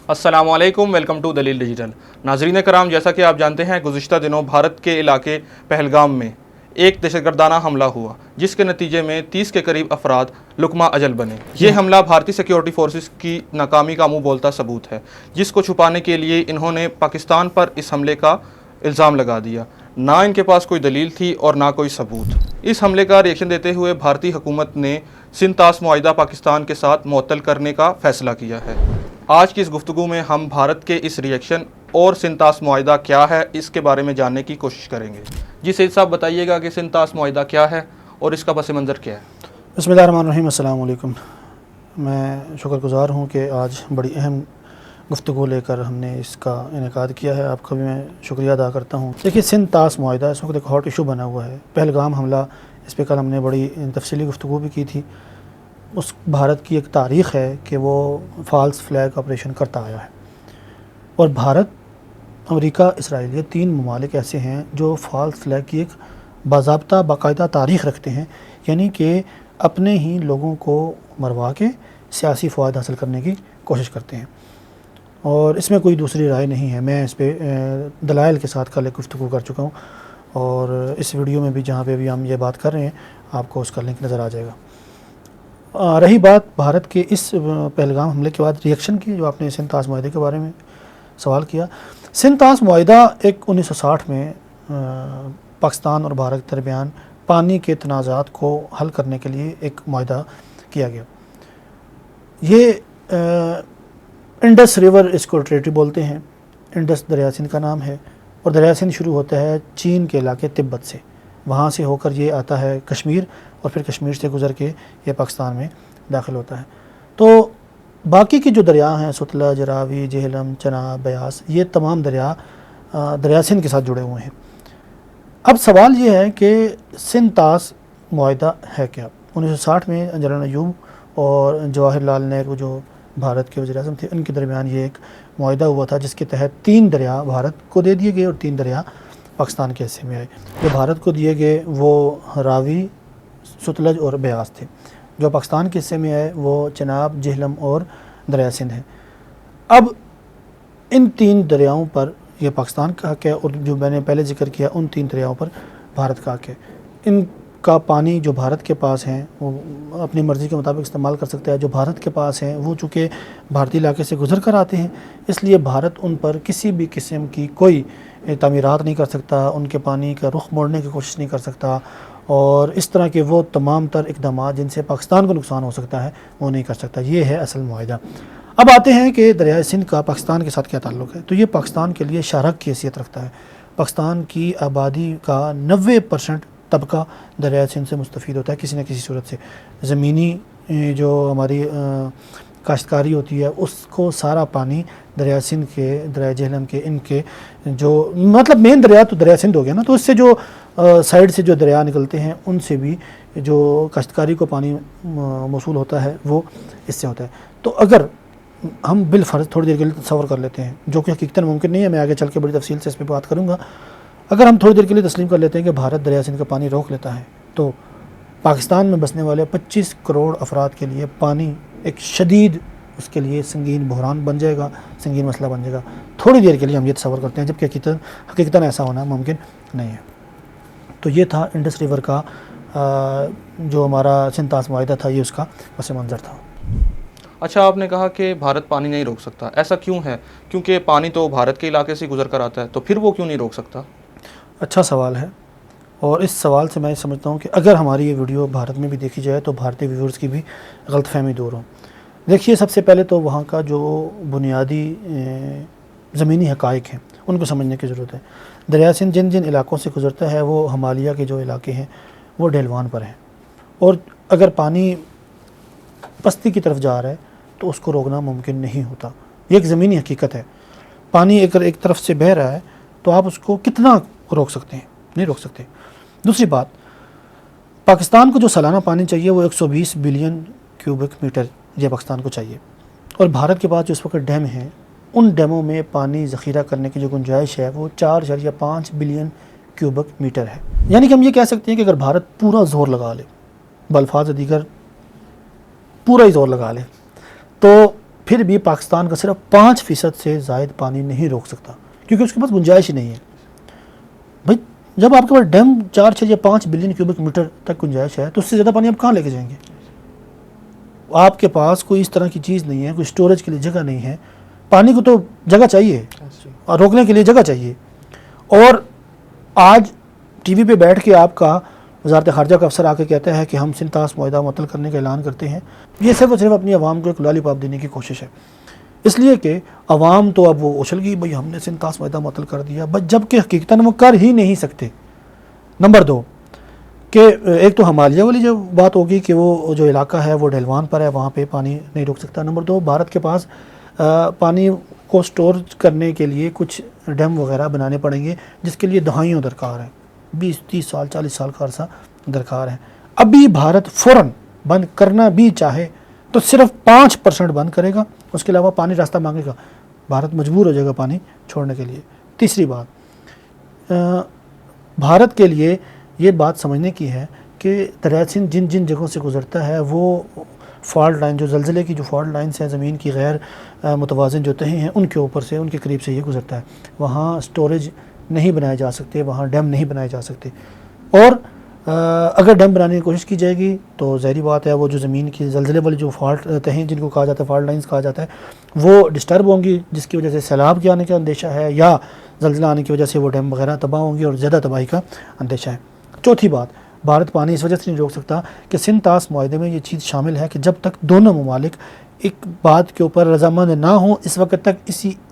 السلام علیکم، welcome to دلیل ڈیجیٹل۔ ناظرین کرام، جیسا کہ آپ جانتے ہیں گزشتہ دنوں بھارت کے علاقے پہلگام میں ایک دہشت گردانہ حملہ ہوا، جس کے نتیجے میں 30 کے قریب افراد لقمہ اجل بنے۔ یہ حملہ بھارتی سیکیورٹی فورسز کی ناکامی کا منہ بولتا ثبوت ہے، جس کو چھپانے کے لیے انہوں نے پاکستان پر اس حملے کا الزام لگا دیا۔ نہ ان کے پاس کوئی دلیل تھی اور نہ کوئی ثبوت۔ اس حملے کا ریئیکشن دیتے ہوئے بھارتی حکومت نے سندھ طاس معاہدہ پاکستان کے ساتھ معطل کرنے کا فیصلہ کیا ہے۔ آج کی اس گفتگو میں ہم بھارت کے اس ریئیکشن اور سندھ طاس معاہدہ کیا ہے اس کے بارے میں جاننے کی کوشش کریں گے۔ جی سید صاحب، بتائیے گا کہ سندھ طاس معاہدہ کیا ہے اور اس کا پس منظر کیا ہے؟ بسم اللہ الرحمن الرحیم۔ السلام علیکم۔ میں شکر گزار ہوں کہ آج بڑی اہم گفتگو لے کر ہم نے اس کا انعقاد کیا ہے۔ آپ کا بھی میں شکریہ ادا کرتا ہوں۔ دیکھیے، سندھ طاس معاہدہ اس وقت ایک ہاٹ ایشو بنا ہوا ہے۔ پہلگام حملہ، اس پہ کل ہم نے بڑی تفصیلی گفتگو بھی کی تھی۔ اس بھارت کی ایک تاریخ ہے کہ وہ فالس فلیگ آپریشن کرتا آیا ہے، اور بھارت، امریکہ، اسرائیل، یہ تین ممالک ایسے ہیں جو فالس فلیگ کی ایک باضابطہ باقاعدہ تاریخ رکھتے ہیں، یعنی کہ اپنے ہی لوگوں کو مروا کے سیاسی فوائد حاصل کرنے کی کوشش کرتے ہیں، اور اس میں کوئی دوسری رائے نہیں ہے۔ میں اس پہ دلائل کے ساتھ کل ایک گفتگو کر چکا ہوں، اور اس ویڈیو میں بھی جہاں پہ بھی ہم یہ بات کر رہے ہیں آپ کو اس کا لنک نظر آ جائے گا۔ رہی بات بھارت کے اس پہلگام حملے کے بعد ریئیکشن کی، جو آپ نے سندھ طاس معاہدے کے بارے میں سوال کیا۔ سندھ طاس معاہدہ ایک 1960 میں پاکستان اور بھارت کے درمیان پانی کے تنازعات کو حل کرنے کے لیے ایک معاہدہ کیا گیا۔ یہ انڈس ریور، اس کو ٹریٹری بولتے ہیں۔ انڈس دریا سندھ کا نام ہے، اور دریا سندھ شروع ہوتا ہے چین کے علاقے تبت سے، وہاں سے ہو کر یہ آتا ہے کشمیر، اور پھر کشمیر سے گزر کے یہ پاکستان میں داخل ہوتا ہے۔ تو باقی کے جو دریا ہیں، ستلج، راوی، جہلم، چناب، بیاس، یہ تمام دریا سندھ کے ساتھ جڑے ہوئے ہیں۔ اب سوال یہ ہے کہ سندھ طاس معاہدہ ہے کیا؟ 1960 میں جنرل ایوب اور جواہر لال نہرو، جو بھارت کے وزیر اعظم تھے، ان کے درمیان یہ ایک معاہدہ ہوا تھا، جس کے تحت 3 دریا بھارت کو دے دیے گئے اور 3 دریا پاکستان کے حصے میں آئے۔ جو بھارت کو دیے گئے وہ راوی، ستلج اور بیاس تھے۔ جو پاکستان کے حصے میں آئے وہ چناب، جہلم اور دریا سندھ ہے۔ اب ان 3 دریاؤں پر یہ پاکستان کا حق ہے، اور جو میں نے پہلے ذکر کیا ان 3 دریاؤں پر بھارت کا حق ہے۔ ان کا پانی جو بھارت کے پاس ہیں وہ اپنی مرضی کے مطابق استعمال کر سکتا ہے۔ جو بھارت کے پاس ہیں وہ چونکہ بھارتی علاقے سے گزر کر آتے ہیں، اس لیے بھارت ان پر کسی بھی قسم کی کوئی تعمیرات نہیں کر سکتا، ان کے پانی کا رخ موڑنے کی کوشش نہیں کر سکتا، اور اس طرح کے وہ تمام تر اقدامات جن سے پاکستان کو نقصان ہو سکتا ہے وہ نہیں کر سکتا۔ یہ ہے اصل معاہدہ۔ اب آتے ہیں کہ دریائے سندھ کا پاکستان کے ساتھ کیا تعلق ہے۔ تو یہ پاکستان کے لیے شاہراہ کی حیثیت رکھتا ہے۔ پاکستان کی آبادی کا 90% طبقہ دریائے سندھ سے مستفید ہوتا ہے کسی نہ کسی صورت سے۔ زمینی جو ہماری کاشتکاری ہوتی ہے، اس کو سارا پانی دریا سندھ کے، دریا جہلم کے، ان کے جو مطلب مین دریا تو دریا سندھ ہو گیا نا، تو اس سے جو سائڈ سے جو دریا نکلتے ہیں ان سے بھی جو کاشتکاری کو پانی موصول ہوتا ہے وہ اس سے ہوتا ہے۔ تو اگر ہم بالفرض تھوڑی دیر کے لیے تصور کر لیتے ہیں، جو کہ حقیقتاً ممکن نہیں ہے، میں آگے چل کے بڑی تفصیل سے اس پہ بات کروں گا، اگر ہم تھوڑی دیر کے لیے تسلیم کر لیتے ہیں کہ بھارت دریا سندھ کا پانی روک لیتا ہے، تو پاکستان میں بسنے والے 25 کروڑ افراد کے لیے پانی ایک شدید، اس کے لیے سنگین بحران بن جائے گا، سنگین مسئلہ بن جائے گا۔ تھوڑی دیر کے لیے ہم یہ تصور کرتے ہیں، جبکہ حقیقتاً ایسا ہونا ممکن نہیں ہے۔ تو یہ تھا انڈس ریور کا جو ہمارا سندھ طاس معاہدہ تھا، یہ اس کا پس منظر تھا۔ اچھا، آپ نے کہا کہ بھارت پانی نہیں روک سکتا، ایسا کیوں ہے؟ کیونکہ پانی تو بھارت کے علاقے سے گزر کر آتا ہے، تو پھر وہ کیوں نہیں روک سکتا؟ اچھا سوال ہے، اور اس سوال سے میں سمجھتا ہوں کہ اگر ہماری یہ ویڈیو بھارت میں بھی دیکھی جائے تو بھارتی ویورز کی بھی غلط فہمی دور ہو۔ دیکھیے، سب سے پہلے تو وہاں کا جو بنیادی زمینی حقائق ہیں ان کو سمجھنے کی ضرورت ہے۔ دریا سندھ جن جن علاقوں سے گزرتا ہے وہ ہمالیہ کے جو علاقے ہیں وہ ڈھلوان پر ہیں، اور اگر پانی پستی کی طرف جا رہا ہے تو اس کو روکنا ممکن نہیں ہوتا۔ یہ ایک زمینی حقیقت ہے۔ پانی اگر ایک طرف سے بہہ رہا ہے تو آپ اس کو کتنا روک سکتے ہیں؟ نہیں روک سکتے۔ دوسری بات، پاکستان کو جو سالانہ پانی چاہیے وہ 120 بلین کیوبک میٹر یہ پاکستان کو چاہیے، اور بھارت کے پاس جو اس وقت ڈیم ہیں ان ڈیموں میں پانی ذخیرہ کرنے کی جو گنجائش ہے وہ 4.5 بلین کیوبک میٹر ہے۔ یعنی کہ ہم یہ کہہ سکتے ہیں کہ اگر بھارت پورا زور لگا لے، بالفاظ دیگر پورا ہی زور لگا لے، تو پھر بھی پاکستان کا صرف 5% سے زائد پانی نہیں روک سکتا، کیونکہ اس کے پاس گنجائش ہی نہیں ہے۔ بھائی جب آپ کے پاس ڈیم 4 6 یا 5 بلین کیوبک میٹر تک گنجائش ہے تو اس سے زیادہ پانی آپ کہاں لے کے جائیں گے؟ آپ کے پاس کوئی اس طرح کی چیز نہیں ہے، کوئی اسٹوریج کے لیے جگہ نہیں ہے۔ پانی کو تو جگہ چاہیے اور روکنے کے لیے جگہ چاہیے۔ اور آج ٹی وی پہ بیٹھ کے آپ کا وزارت خارجہ کا افسر آ کے کہتا ہے کہ ہم سندھ طاس معاہدہ معطل کرنے کا اعلان کرتے ہیں، یہ صرف اور صرف اپنی عوام کو ایک لالی پاپ دینے کی کوشش ہے، اس لیے کہ عوام تو اب وہ اچھل گئی، بھئی ہم نے سندھ طاس معاہدہ معطل کر دیا، بس جب کہ حقیقتاً وہ کر ہی نہیں سکتے۔ نمبر 2 کہ ایک تو ہمالیہ والی جو بات ہوگی کہ وہ جو علاقہ ہے وہ ڈھلوان پر ہے، وہاں پہ پانی نہیں روک سکتا۔ نمبر 2 بھارت کے پاس پانی کو سٹور کرنے کے لیے کچھ ڈیم وغیرہ بنانے پڑیں گے، جس کے لیے دہائیوں درکار ہیں، 20 30 سال 40 سال کا عرصہ درکار ہے۔ ابھی بھارت فوراً بند کرنا بھی چاہے تو صرف 5% بند کرے گا، اس کے علاوہ پانی راستہ مانگے گا، بھارت مجبور ہو جائے گا پانی چھوڑنے کے لیے۔ تیسری بات، بھارت کے لیے یہ بات سمجھنے کی ہے کہ دریائے سندھ جن جن جگہوں سے گزرتا ہے وہ فالٹ لائن، جو زلزلے کی جو فالٹ لائنس ہیں، زمین کی غیر متوازن جو تہیں ہیں، ان کے اوپر سے، ان کے قریب سے یہ گزرتا ہے، وہاں سٹوریج نہیں بنائے جا سکتے، وہاں ڈیم نہیں بنائے جا سکتے۔ اور اگر ڈیم بنانے کی کوشش کی جائے گی تو ظاہری بات ہے وہ جو زمین کی زلزلے والی جو فالٹ تہیں جن کو کہا جاتا ہے فالٹ لائنس کہا جاتا ہے، وہ ڈسٹرب ہوں گی، جس کی وجہ سے سیلاب کے آنے کا اندیشہ ہے، یا زلزلہ آنے کی وجہ سے وہ ڈیم وغیرہ تباہ ہوں گی اور زیادہ تباہی کا اندیشہ ہے۔ چوتھی بات، بھارت پانی اس وجہ سے نہیں روک سکتا کہ سندھ طاس معاہدے میں یہ چیز شامل ہے کہ جب تک دونوں ممالک ایک بات کے اوپر رضامند نہ ہوں، اس وقت تک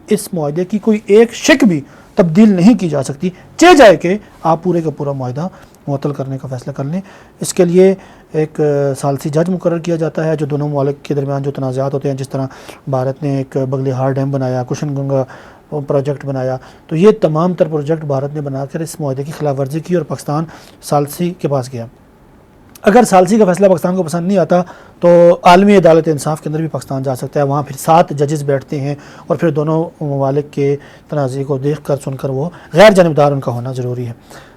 اس معاہدے کی کوئی ایک شک بھی تبدیل نہیں کی جا سکتی، چاہے جائے کہ آپ پورے کا پورا معاہدہ معطل کرنے کا فیصلہ کر لیں۔ اس کے لیے ایک ثالثی جج مقرر کیا جاتا ہے جو دونوں ممالک کے درمیان جو تنازعات ہوتے ہیں، جس طرح بھارت نے ایک بغلی ہار ڈیم بنایا، کشن گنگا پروجیکٹ بنایا، تو یہ تمام تر پروجیکٹ بھارت نے بنا کر اس معاہدے کی خلاف ورزی کی اور پاکستان ثالثی کے پاس گیا۔ اگر ثالثی کا فیصلہ پاکستان کو پسند نہیں آتا تو عالمی عدالت انصاف کے اندر بھی پاکستان جا سکتا ہے، وہاں پھر 7 ججز بیٹھتے ہیں اور پھر دونوں ممالک کے تنازع کو دیکھ کر سن کر وہ غیر جانبدار ان کا ہونا ضروری ہے۔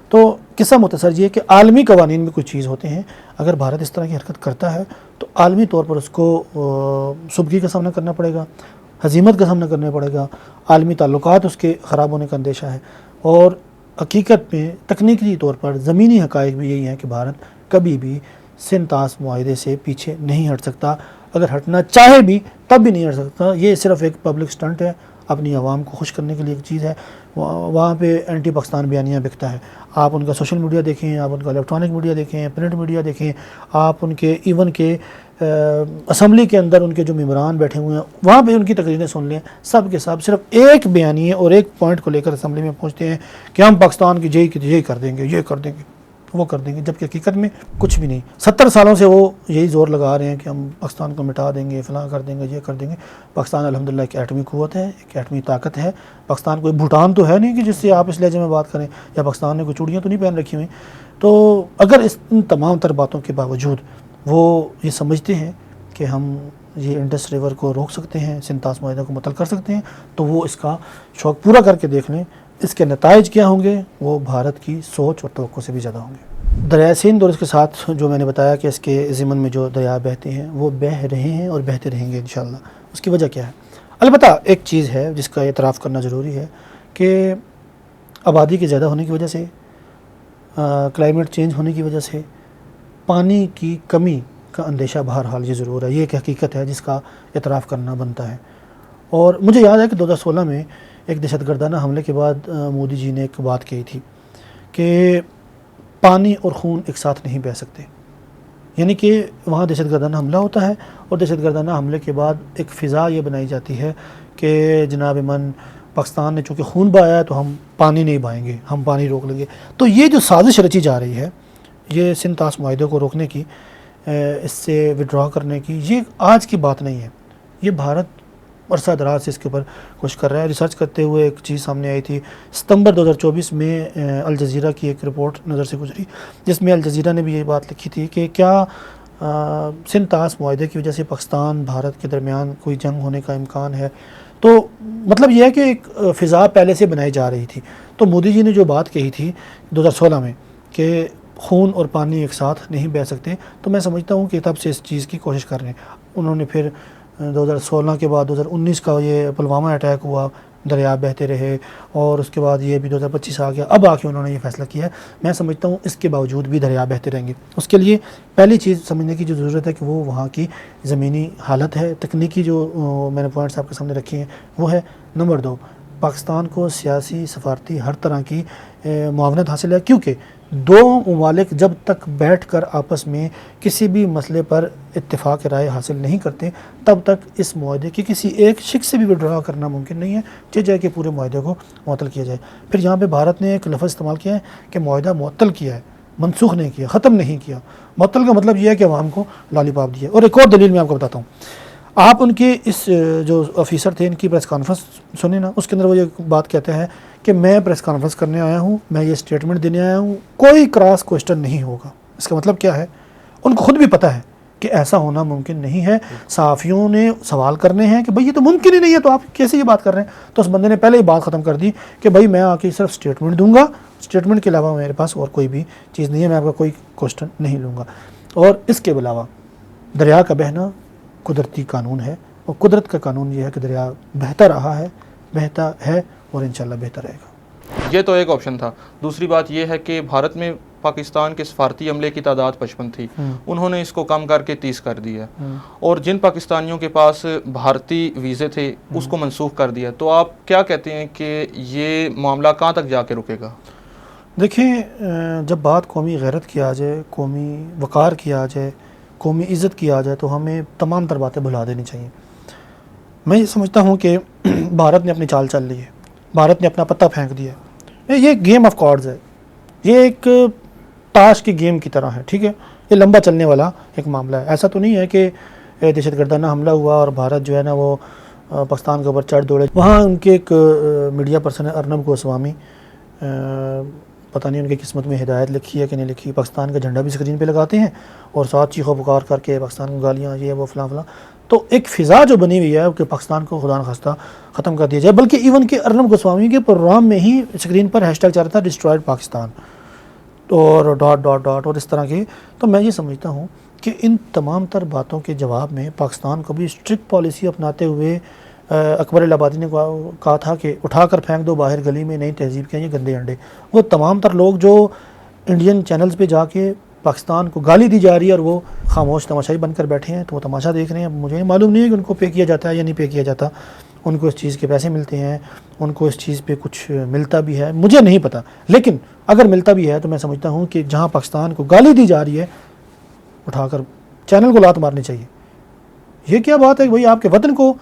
تو قصہ مختصر یہ کہ عالمی قوانین میں کچھ چیز ہوتے ہیں، اگر بھارت اس طرح کی حرکت کرتا ہے تو عالمی طور پر اس کو سبکی کا سامنا کرنا پڑے گا، ہزیمت کا سامنا کرنا پڑے گا، عالمی تعلقات اس کے خراب ہونے کا اندیشہ ہے۔ اور حقیقت میں تکنیکی طور پر زمینی حقائق بھی یہی ہیں کہ بھارت کبھی بھی سندھ طاس معاہدے سے پیچھے نہیں ہٹ سکتا، اگر ہٹنا چاہے بھی تب بھی نہیں ہٹ سکتا۔ یہ صرف ایک پبلک سٹنٹ ہے، اپنی عوام کو خوش کرنے کے لیے ایک چیز ہے، وہاں پہ اینٹی پاکستان بیانیہ بکتا ہے۔ آپ ان کا سوشل میڈیا دیکھیں، آپ ان کا الیکٹرانک میڈیا دیکھیں، پرنٹ میڈیا دیکھیں، آپ ان کے ایون کے اسمبلی کے اندر ان کے جو ممبران بیٹھے ہوئے ہیں وہاں پہ ان کی تقریریں سن لیں، سب کے سب صرف ایک بیانیے اور ایک پوائنٹ کو لے کر اسمبلی میں پہنچتے ہیں کہ ہم پاکستان کی یہ کر دیں گے، یہ کر دیں گے، وہ کر دیں گے، جبکہ حقیقت میں کچھ بھی نہیں۔ 70 سالوں سے وہ یہی زور لگا رہے ہیں کہ ہم پاکستان کو مٹا دیں گے، فلاں کر دیں گے، یہ کر دیں گے۔ پاکستان الحمدللہ ایک ایٹمی قوت ہے، ایک ایٹمی طاقت ہے۔ پاکستان کوئی بھوٹان تو ہے نہیں کہ جس سے آپ اس لہجے میں بات کریں، یا پاکستان نے کوئی چوڑیاں تو نہیں پہن رکھی ہوئی۔ تو اگر ان تمام تر باتوں کے باوجود وہ یہ سمجھتے ہیں کہ ہم یہ انڈس ریور کو روک سکتے ہیں، سندھ طاس معاہدہ کو معطل کر سکتے ہیں، تو وہ اس کا شوق پورا کر کے دیکھ لیں۔ اس کے نتائج کیا ہوں گے وہ بھارت کی سوچ اور توقع سے بھی زیادہ ہوں گے۔ دریائے سندھ اور اس کے ساتھ جو میں نے بتایا کہ اس کے ضمن میں جو دریا بہتے ہیں وہ بہہ رہے ہیں اور بہتے رہیں گے انشاءاللہ۔ اس کی وجہ کیا ہے؟ البتہ ایک چیز ہے جس کا اعتراف کرنا ضروری ہے کہ آبادی کے زیادہ ہونے کی وجہ سے، کلائمیٹ چینج ہونے کی وجہ سے پانی کی کمی کا اندیشہ بہرحال یہ ضرور ہے، یہ ایک حقیقت ہے جس کا اعتراف کرنا بنتا ہے۔ اور مجھے یاد ہے کہ 2016 میں ایک دہشت گردانہ حملے کے بعد مودی جی نے ایک بات کہی تھی کہ پانی اور خون ایک ساتھ نہیں بہہ سکتے، یعنی کہ وہاں دہشت گردانہ حملہ ہوتا ہے اور دہشت گردانہ حملے کے بعد ایک فضا یہ بنائی جاتی ہے کہ جناب من پاکستان نے چونکہ خون بہایا ہے تو ہم پانی نہیں بہائیں گے، ہم پانی روک لیں گے۔ تو یہ جو سازش رچی جا رہی ہے یہ سندھ طاس معاہدے کو روکنے کی، اس سے وڈرا کرنے کی، یہ آج کی بات نہیں ہے، یہ بھارت عرصہ دراز سے اس کے اوپر کوشش کر رہا ہے۔ ریسرچ کرتے ہوئے ایک چیز سامنے آئی تھی ستمبر 2024 میں، الجزیرہ کی ایک رپورٹ نظر سے گزری جس میں الجزیرہ نے بھی یہ بات لکھی تھی کہ کیا سندھ طاس معاہدے کی وجہ سے پاکستان بھارت کے درمیان کوئی جنگ ہونے کا امکان ہے۔ تو مطلب یہ ہے کہ ایک فضا پہلے سے بنائی جا رہی تھی۔ تو مودی جی نے جو بات کہی تھی 2016 میں کہ خون اور پانی ایک ساتھ نہیں بہہ سکتے، تو میں سمجھتا ہوں کہ تب سے اس چیز کی کوشش کر رہے ہیں۔ انہوں نے پھر 2016 کے بعد 2019 کا یہ پلوامہ اٹیک ہوا، دریا بہتے رہے، اور اس کے بعد یہ بھی 2025 آ گیا، اب آ کے انہوں نے یہ فیصلہ کیا ہے۔ میں سمجھتا ہوں اس کے باوجود بھی دریا بہتے رہیں گے۔ اس کے لیے پہلی چیز سمجھنے کی جو ضرورت ہے کہ وہ وہاں کی زمینی حالت ہے، تکنیکی جو میں نے پوائنٹس آپ کے سامنے رکھے ہیں وہ ہے۔ نمبر 2، پاکستان کو سیاسی، سفارتی ہر طرح کی معاونت حاصل ہے، کیونکہ دو ممالک جب تک بیٹھ کر آپس میں کسی بھی مسئلے پر اتفاق رائے حاصل نہیں کرتے تب تک اس معاہدے کی کسی ایک شق سے بھی وڈرا کرنا ممکن نہیں ہے، جائے کہ پورے معاہدے کو معطل کیا جائے۔ پھر یہاں پہ بھارت نے ایک لفظ استعمال کیا ہے کہ معاہدہ معطل کیا ہے، منسوخ نہیں کیا، ختم نہیں کیا۔ معطل کا مطلب یہ ہے کہ عوام کو لالی پاپ دیا۔ اور ایک اور دلیل میں آپ کو بتاتا ہوں، آپ ان کے اس جو آفیسر تھے ان کی پریس کانفرنس سنیں نا، اس کے اندر وہ یہ بات کہتے ہیں کہ میں پریس کانفرنس کرنے آیا ہوں، میں یہ اسٹیٹمنٹ دینے آیا ہوں، کوئی کراس کوشچن نہیں ہوگا۔ اس کا مطلب کیا ہے؟ ان کو خود بھی پتہ ہے کہ ایسا ہونا ممکن نہیں ہے۔ صحافیوں نے سوال کرنے ہیں کہ بھئی یہ تو ممکن ہی نہیں ہے، تو آپ کیسے یہ بات کر رہے ہیں؟ تو اس بندے نے پہلے ہی بات ختم کر دی کہ بھئی میں آ کے صرف اسٹیٹمنٹ دوں گا، اسٹیٹمنٹ کے علاوہ میرے پاس اور کوئی بھی چیز نہیں ہے، میں آپ کا کوئی کوشچن نہیں لوں گا۔ اور اس کے علاوہ دریا کا بہنا قدرتی قانون ہے، اور قدرت کا قانون یہ ہے کہ دریا بہتا رہا ہے، بہتا ہے اور انشاءاللہ بہتا رہے گا۔ یہ تو ایک آپشن تھا۔ دوسری بات یہ ہے کہ بھارت میں پاکستان کے سفارتی عملے کی تعداد 55 تھی، انہوں نے اس کو کم کر کے 30 کر دیا، اور جن پاکستانیوں کے پاس بھارتی ویزے تھے اس کو منسوخ کر دیا۔ تو آپ کیا کہتے ہیں کہ یہ معاملہ کہاں تک جا کے رکے گا؟ دیکھیں، جب بات قومی غیرت کی آ جائے، قومی وقار کی آ جائے، قومی عزت کی آ جائے تو ہمیں تمام تر باتیں بھلا دینی چاہیے۔ میں یہ سمجھتا ہوں کہ بھارت نے اپنی چال چل لی ہے، بھارت نے اپنا پتہ پھینک دیا ہے۔ یہ گیم آف کارڈز ہے، یہ ایک تاش کی گیم کی طرح ہے، ٹھیک ہے؟ یہ لمبا چلنے والا ایک معاملہ ہے۔ ایسا تو نہیں ہے کہ دہشت گردانہ حملہ ہوا اور بھارت جو ہے نا وہ پاکستان کے اوپر چڑھ دوڑے۔ وہاں ان کے ایک میڈیا پرسن ہے ارنب گوسوامی، پتہ نہیں ان کی قسمت میں ہدایت لکھی ہے کہ نہیں لکھی، پاکستان کا جھنڈا بھی اسکرین پہ لگاتے ہیں اور ساتھ چیخو پکار کر کے پاکستان کو گالیاں یہ وہ فلاں فلاں۔ تو ایک فضا جو بنی ہوئی ہے کہ پاکستان کو خدا نخواستہ ختم کر دیا جائے، بلکہ ایون کہ ارنب گوسوامی کے پروگرام میں ہی اسکرین پر ہیش ٹیگ چل رہا تھا ڈسٹرائڈ پاکستان اور ڈاٹ ڈاٹ ڈاٹ اور اس طرح کے۔ تو میں یہ سمجھتا ہوں کہ ان تمام تر باتوں کے جواب میں پاکستان کو بھی اسٹرکٹ پالیسی اپناتے ہوئے اکبر الہآبادی نے کہا تھا کہ اٹھا کر پھینک دو باہر گلی میں، نئی تہذیب کے یہ گندے انڈے۔ وہ تمام تر لوگ جو انڈین چینلز پہ جا کے پاکستان کو گالی دی جا رہی ہے اور وہ خاموش تماشائی بن کر بیٹھے ہیں، تو وہ تماشا دیکھ رہے ہیں۔ مجھے معلوم نہیں ہے کہ ان کو پے کیا جاتا ہے یا نہیں پے کیا جاتا، ان کو اس چیز کے پیسے ملتے ہیں، ان کو اس چیز پہ کچھ ملتا بھی ہے، مجھے نہیں پتہ، لیکن اگر ملتا بھی ہے تو میں سمجھتا ہوں کہ جہاں پاکستان کو گالی دی جا رہی ہے اٹھا کر چینل کو لات مارنی چاہیے۔ یہ کیا بات ہے کہ بھائی آپ کے وطن کو،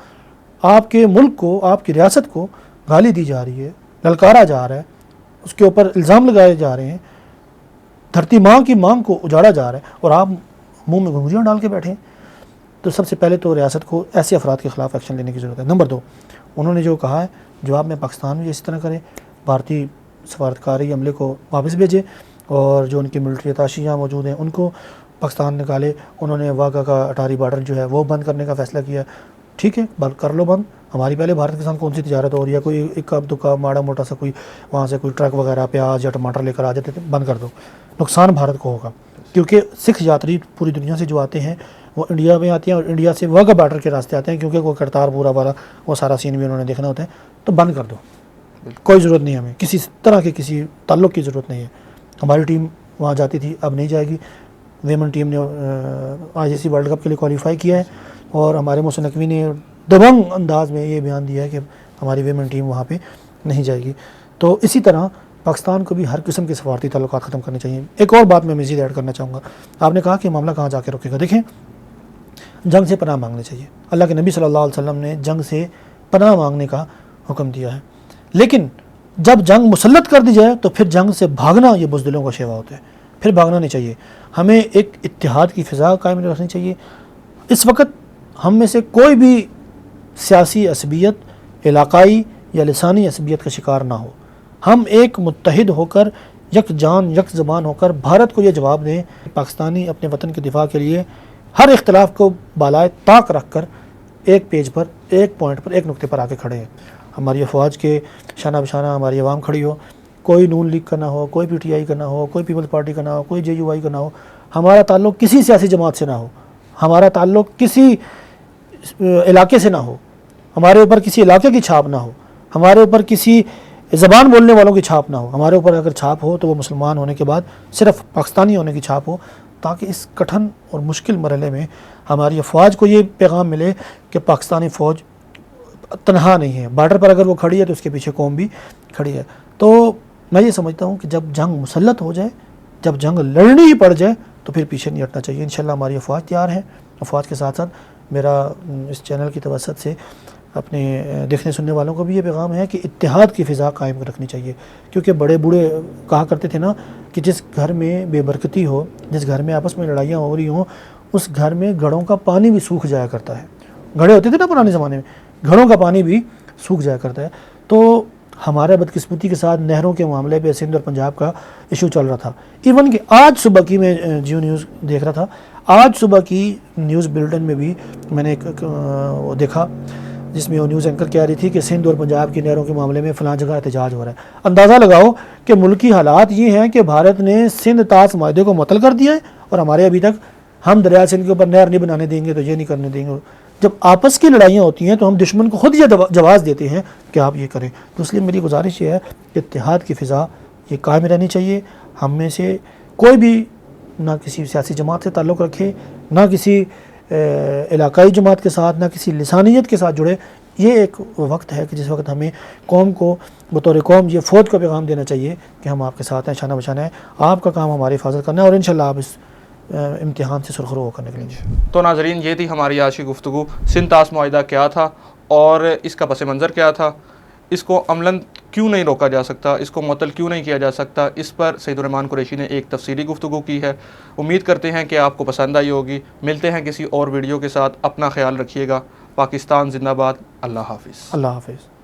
آپ کے ملک کو، آپ کی ریاست کو گالی دی جا رہی ہے، للکارا جا رہا ہے، اس کے اوپر الزام لگائے جا رہے ہیں، دھرتی ماں کی مانگ کو اجاڑا جا رہا ہے اور آپ منہ میں گھنگریاں ڈال کے بیٹھے ہیں۔ تو سب سے پہلے تو ریاست کو ایسے افراد کے خلاف ایکشن لینے کی ضرورت ہے۔ نمبر 2، انہوں نے جو کہا ہے جواب میں پاکستان بھی اسی طرح کرے، بھارتی سفارتکاری عملے کو واپس بھیجے اور جو ان کی ملٹری اتاشیاں موجود ہیں ان کو پاکستان نکالے۔ انہوں نے واگا کا اٹاری بارڈر جو ہے وہ بند کرنے کا فیصلہ کیا، ٹھیک ہے، کر لو بند۔ ہماری پہلے بھارت کے ساتھ کون سی تجارت ہو رہی ہے؟ کوئی ایک دکا ماڑا موٹا سا کوئی وہاں سے کوئی ٹرک وغیرہ پیاز یا ٹماٹر لے کر آ جاتے تھے، بند کر دو۔ نقصان بھارت کو ہوگا، کیونکہ سکھ یاتری پوری دنیا سے جو آتے ہیں وہ انڈیا میں آتے ہیں اور انڈیا سے واگا بارڈر کے راستے آتے ہیں، کیونکہ وہ کرتار پورا والا وہ سارا سین بھی انہوں نے دیکھنا ہوتا ہے۔ تو بند کر دو، کوئی ضرورت نہیں، ہمیں کسی طرح کے کسی تعلق کی ضرورت نہیں ہے۔ ہماری ٹیم وہاں جاتی تھی، اب نہیں جائے گی۔ ویمن ٹیم نے ICC ورلڈ کپ کے لیے کوالیفائی کیا ہے اور ہمارے محسن نقوی نے دبنگ انداز میں یہ بیان دیا ہے کہ ہماری ویمن ٹیم وہاں پہ نہیں جائے گی۔ تو اسی طرح پاکستان کو بھی ہر قسم کے سفارتی تعلقات ختم کرنے چاہیے۔ ایک اور بات میں مزید ایڈ کرنا چاہوں گا، آپ نے کہا کہ معاملہ کہاں جا کے رکے گا۔ دیکھیں، جنگ سے پناہ مانگنے چاہیے، اللہ کے نبی صلی اللہ علیہ وسلم نے جنگ سے پناہ مانگنے کا حکم دیا ہے، لیکن جب جنگ مسلط کر دی جائے تو پھر جنگ سے بھاگنا یہ بزدلوں کا شیوا ہوتا ہے، پھر بھاگنا نہیں چاہیے۔ ہمیں ایک اتحاد کی فضا قائم رکھنی چاہیے۔ اس وقت ہم میں سے کوئی بھی سیاسی عصبیت، علاقائی یا لسانی عصبیت کا شکار نہ ہو۔ ہم ایک متحد ہو کر، یک جان یک زبان ہو کر بھارت کو یہ جواب دیں، پاکستانی اپنے وطن کے دفاع کے لیے ہر اختلاف کو بالائے طاق رکھ کر ایک پیج پر، ایک پوائنٹ پر، ایک نقطے پر آ کے کھڑے ہیں۔ ہماری افواج کے شانہ بشانہ ہماری عوام کھڑی ہو، کوئی نون لیگ کا نہ ہو، کوئی PTI کا نہ ہو، کوئی پیپلز پارٹی کا نہ ہو، کوئی JUI کا نہ ہو۔ ہمارا تعلق کسی سیاسی جماعت سے نہ ہو، ہمارا تعلق کسی علاقے سے نہ ہو، ہمارے اوپر کسی علاقے کی چھاپ نہ ہو، ہمارے اوپر کسی زبان بولنے والوں کی چھاپ نہ ہو، ہمارے اوپر اگر چھاپ ہو تو وہ مسلمان ہونے کے بعد صرف پاکستانی ہونے کی چھاپ ہو، تاکہ اس کٹھن اور مشکل مرحلے میں ہماری افواج کو یہ پیغام ملے کہ پاکستانی فوج تنہا نہیں ہے، بارڈر پر اگر وہ کھڑی ہے تو اس کے پیچھے قوم بھی کھڑی ہے۔ تو میں یہ سمجھتا ہوں کہ جب جنگ مسلط ہو جائے، جب جنگ لڑنی ہی پڑ جائے تو پھر پیچھے نہیں ہٹنا چاہیے۔ انشاءاللہ ہماری افواج تیار ہے۔ افواج کے ساتھ ساتھ میرا اس چینل کی توسط سے اپنے دیکھنے سننے والوں کو بھی یہ پیغام ہے کہ اتحاد کی فضا قائم رکھنی چاہیے، کیونکہ بڑے بوڑھے کہا کرتے تھے نا کہ جس گھر میں بے برکتی ہو، جس گھر میں آپس میں لڑائیاں ہو رہی ہوں، اس گھر میں گھڑوں کا پانی بھی سوکھ جایا کرتا ہے۔ گھڑے ہوتے تھے نا پرانے زمانے میں، گھڑوں کا پانی بھی سوکھ جایا کرتا ہے۔ تو ہمارے بدقسمتی کے ساتھ نہروں کے معاملے پہ سندھ اور پنجاب کا ایشو چل رہا تھا، ایون کہ آج صبح کی میں جیو نیوز دیکھ رہا تھا، آج صبح کی نیوز بلٹن میں بھی میں نے ایک وہ دیکھا جس میں وہ نیوز اینکر کہہ رہی تھی کہ سندھ اور پنجاب کی نہروں کے معاملے میں فلاں جگہ احتجاج ہو رہا ہے۔ اندازہ لگاؤ کہ ملکی حالات یہ ہیں کہ بھارت نے سندھ طاس معاہدے کو معطل کر دیا ہے، اور ہمارے ابھی تک ہم دریا سندھ کے اوپر نہر نہیں بنانے دیں گے تو یہ نہیں کرنے دیں گے۔ جب آپس کی لڑائیاں ہوتی ہیں تو ہم دشمن کو خود یہ جواز دیتے ہیں کہ آپ یہ کریں۔ تو اس لیے میری گزارش یہ ہے کہ اتحاد کی فضا یہ قائم رہنی چاہیے۔ ہم میں سے کوئی بھی نہ کسی سیاسی جماعت سے تعلق رکھے، نہ کسی علاقائی جماعت کے ساتھ، نہ کسی لسانیت کے ساتھ جڑے۔ یہ ایک وقت ہے کہ جس وقت ہمیں قوم کو بطور قوم یہ فوج کا پیغام دینا چاہیے کہ ہم آپ کے ساتھ ہیں، شانہ بشانہ ہے، آپ کا کام ہماری حفاظت کرنا ہے، اور انشاءاللہ آپ اس امتحان سے سرخرو ہو کر نکلیں گے۔ تو ناظرین، یہ تھی ہماری آج کی گفتگو۔ سندھ طاس معاہدہ کیا تھا اور اس کا پس منظر کیا تھا، اس کو عملاً کیوں نہیں روکا جا سکتا، اس کو معطل کیوں نہیں کیا جا سکتا، اس پر سعید الرحمان قریشی نے ایک تفصیلی گفتگو کی ہے۔ امید کرتے ہیں کہ آپ کو پسند آئی ہوگی۔ ملتے ہیں کسی اور ویڈیو کے ساتھ، اپنا خیال رکھیے گا۔ پاکستان زندہ باد۔ اللہ حافظ۔ اللہ حافظ۔